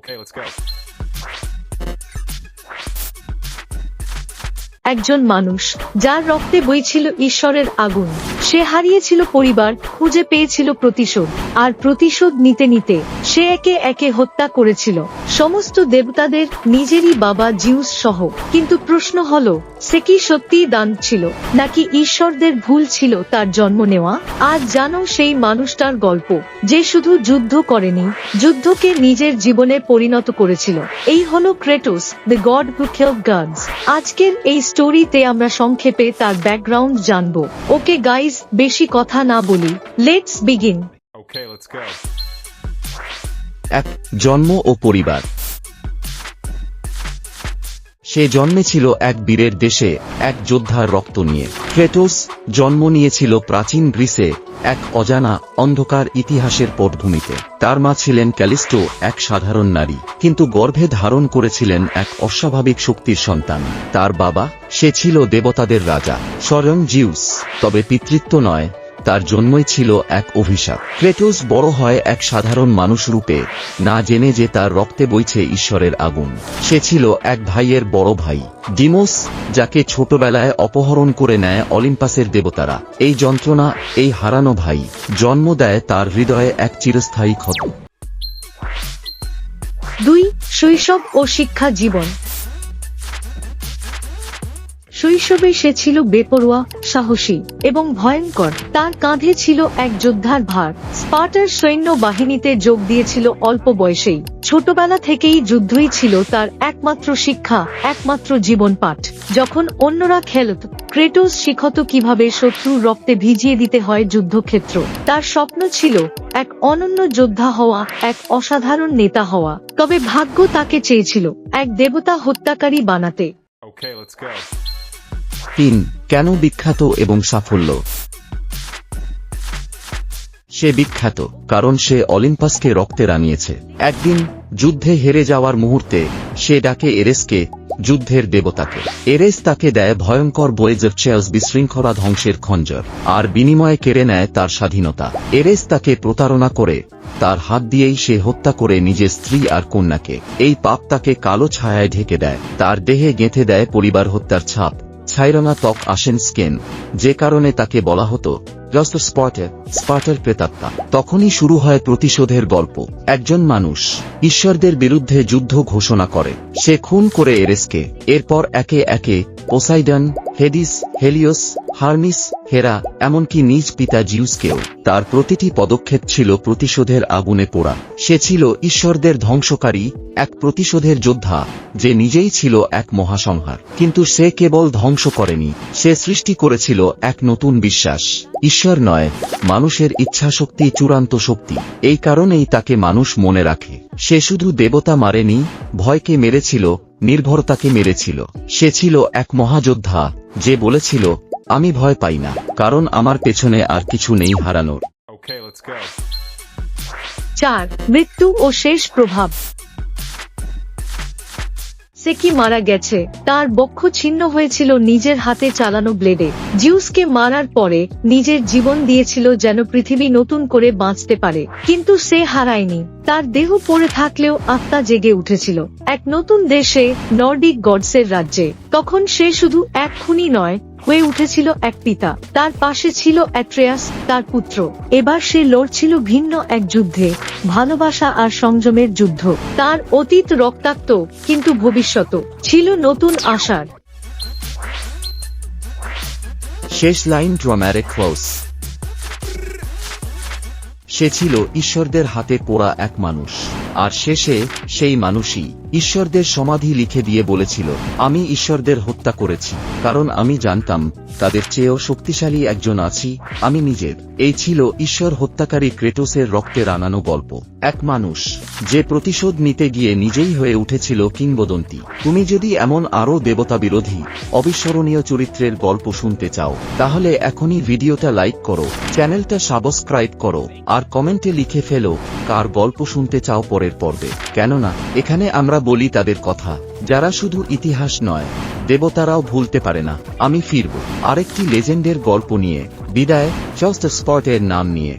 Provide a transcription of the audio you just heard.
Okay, let's go. একজন মানুষ যার রক্তে বইছিল ঈশ্বরের আগুন। সে হারিয়েছিল পরিবার, খুঁজে পেয়েছিল প্রতিশোধ, আর প্রতিশোধ নিতে নিতে সে একে একে হত্যা করেছিল সমস্ত দেবতাদের, নিজেরই বাবা জিউস সহ। কিন্তু প্রশ্ন হলো, সে কি সত্যিই দান ছিল, নাকি ঈশ্বরদের ভুল ছিল তার জন্ম নেওয়া? আজ জানো সেই মানুষটার গল্প, যে শুধু যুদ্ধ করেনি, যুদ্ধকে নিজের জীবনে পরিণত করেছিল। এই হলো Kratos, the god who killed gods. আজকের এই স্টোরিতে আমরা সংক্ষেপে তার ব্যাকগ্রাউন্ড জানবো। ওকে গাইজ, বেশি কথা না বলি, let's begin. Okay, let's go. এক, জন্ম ও পরিবার। সে জন্মেছিল এক বীরের দেশে, এক যোদ্ধার রক্ত নিয়ে। ক্রেটোস জন্ম নিয়েছিল প্রাচীন গ্রিসে, এক অজানা অন্ধকার ইতিহাসের পটভূমিতে। তার মা ছিলেন ক্যালিস্টো, এক সাধারণ নারী, কিন্তু গর্ভে ধারণ করেছিলেন এক অস্বাভাবিক শক্তির সন্তান। তার বাবা, সে ছিল দেবতাদের রাজা, স্বয়ং জিউস। তবে পিতৃত্ব নয়, তার জন্মই ছিল এক অভিশাপ। ক্রেটোস বড় হয় এক সাধারণ মানুষ রূপে, না জেনে যে তার রক্তে বইছে ঈশ্বরের আগুন। সে ছিল এক ভাইয়ের বড় ভাই, ডিমোস, যাকে ছোটবেলায় অপহরণ করে নেয় অলিম্পাসের দেবতারা। এই যন্ত্রণা, এই হারানো ভাই, জন্ম দেয় তার হৃদয়ে এক চিরস্থায়ী ক্ষত। 2. শৈশব ও শিক্ষা জীবন। শৈশবে সে ছিল বেপরোয়া, সাহসী এবং ভয়ঙ্কর। তার কাঁধে ছিল এক যোদ্ধার ভার। স্পার্টার সৈন্য বাহিনীতে যোগ দিয়েছিল অল্প বয়সেই। ছোটবেলা থেকেই যুদ্ধই ছিল তার একমাত্র শিক্ষা, একমাত্র জীবন পাঠ। যখন অন্যরা খেলত, ক্রেটোস শিখত কিভাবে শত্রুর রক্তে ভিজিয়ে দিতে হয় যুদ্ধক্ষেত্র। তার স্বপ্ন ছিল এক অনন্য যোদ্ধা হওয়া, এক অসাধারণ নেতা হওয়া। তবে ভাগ্য তাকে চেয়েছিল এক দেবতা হত্যাকারী বানাতে। Okay, let's go. 3. কেন বিখ্যাত এবং সাফল্য। সে বিখ্যাত কারণ সে অলিম্পাসকে রক্তে রাঙিয়েছে। একদিন যুদ্ধে হেরে যাওয়ার মুহূর্তে সে ডাকে এরেসকে, যুদ্ধের দেবতাকে। এরেস তাকে দেয় ভয়ঙ্কর বোয়েজারচেয়াস বিশৃঙ্খলা ধ্বংসের খঞ্জর, আর বিনিময়ে কেড়ে নেয় তার স্বাধীনতা। এরেস তাকে প্রতারণা করে, তার হাত দিয়েই সে হত্যা করে নিজের স্ত্রী আর কন্যাকে। এই পাপ তাকে কালো ছায়ায় ঢেকে দেয়, তার দেহে গেঁথে দেয় পরিবার হত্যার ছাপ, ছাইরঙা ত্বক, আসেন স্কেন, যে কারণে তাকে বলা হতো জাস্ট স্পার্টার প্রেতাত্মা। তখনই শুরু হয় প্রতিশোধের গল্প। একজন মানুষ ঈশ্বরদের বিরুদ্ধে যুদ্ধ ঘোষণা করে, সে খুন করে এরেসকে। এরপর একে একে পোসাইডন, হেডিস, হেলিওস, হার্মিস, হেরা, এমনকি নিজ পিতা জিউসকেও। তার প্রতিটি পদক্ষেপ ছিল প্রতিশোধের আগুনে পোড়া। সে ছিল ঈশ্বরদের ধ্বংসকারী, এক প্রতিশোধের যোদ্ধা, যে নিজেই ছিল এক মহাসংহার। কিন্তু সে কেবল ধ্বংস করেনি, সে সৃষ্টি করেছিল এক নতুন বিশ্বাস। ঈশ্বর নয়, মানুষের ইচ্ছাশক্তি চূড়ান্ত শক্তি। এই কারণেই তাকে মানুষ মনে রাখে। সে শুধু দেবতা মারেনি, ভয়কে মেরেছিল, নির্ভরতাকে মেরেছিল। সে ছিল এক মহাযোদ্ধা, যে বলেছিল, আমি ভয় পাই না, কারণ আমার পেছনে আর কিছু নেই হারানোর। Okay, let's go. 4. মৃত্যু ও শেষ প্রভাব। সে কি মারা গেছে? তার বক্ষ ছিন্ন হয়েছিল নিজের হাতে চালানো ব্লেডে। জিউসকে মারার পরে নিজের জীবন দিয়েছিল যেন পৃথিবী নতুন করে বাঁচতে পারে। কিন্তু সে হারায়নি, তার দেহ পড়ে থাকলেও আত্মা জেগে উঠেছিল এক নতুন দেশে, নর্ডিক গডসের রাজ্যে। তখন সে শুধু এক খুনি নয়, হয়ে উঠেছিল এক পিতা। তার পাশে ছিল অ্যাট্রেয়াস, তার পুত্র। এবার সে লড়ছিল ভিন্ন এক যুদ্ধে, ভালোবাসা আর সংযমের যুদ্ধ। তার অতীত রক্তাক্ত, কিন্তু ভবিষ্যৎ ছিল নতুন আশার। শেষ লাইন, ড্রামাটিক ক্লোজ। সে ছিল ঈশ্বরদের হাতে পোড়া এক মানুষ, আর শেষে সেই মানুষই ঈশ্বরদের সমাধি লিখে দিয়ে বলেছিল, আমি ঈশ্বরদের হত্যা করেছি, কারণ আমি জানতাম তাদের চেয়েও শক্তিশালী একজন আছি, আমি নিজের। এই ছিল ঈশ্বর হত্যাকারী ক্রেটোসের রক্তে রাঙানো গল্প। এক মানুষ যে প্রতিশোধ নিতে গিয়ে নিজেই হয়ে উঠেছিল কিংবদন্তি। তুমি যদি এমন আরও দেবতা বিরোধী, অবিস্মরণীয় চরিত্রের গল্প শুনতে চাও, তাহলে এখনই ভিডিওটা লাইক করো, চ্যানেলটা সাবস্ক্রাইব করো, আর কমেন্টে লিখে ফেলো কার গল্প শুনতে চাও পরের পর্বে। কেননা এখানে আমরা বলি তাদের কথা, যারা শুধু ইতিহাস নয়, দেবতারাও ভুলতে পারে না। আমি ফিরব আরেকটি লেজেন্ডের গল্প নিয়ে। বিদায়, জাস্ট স্পটের নাম নিয়ে।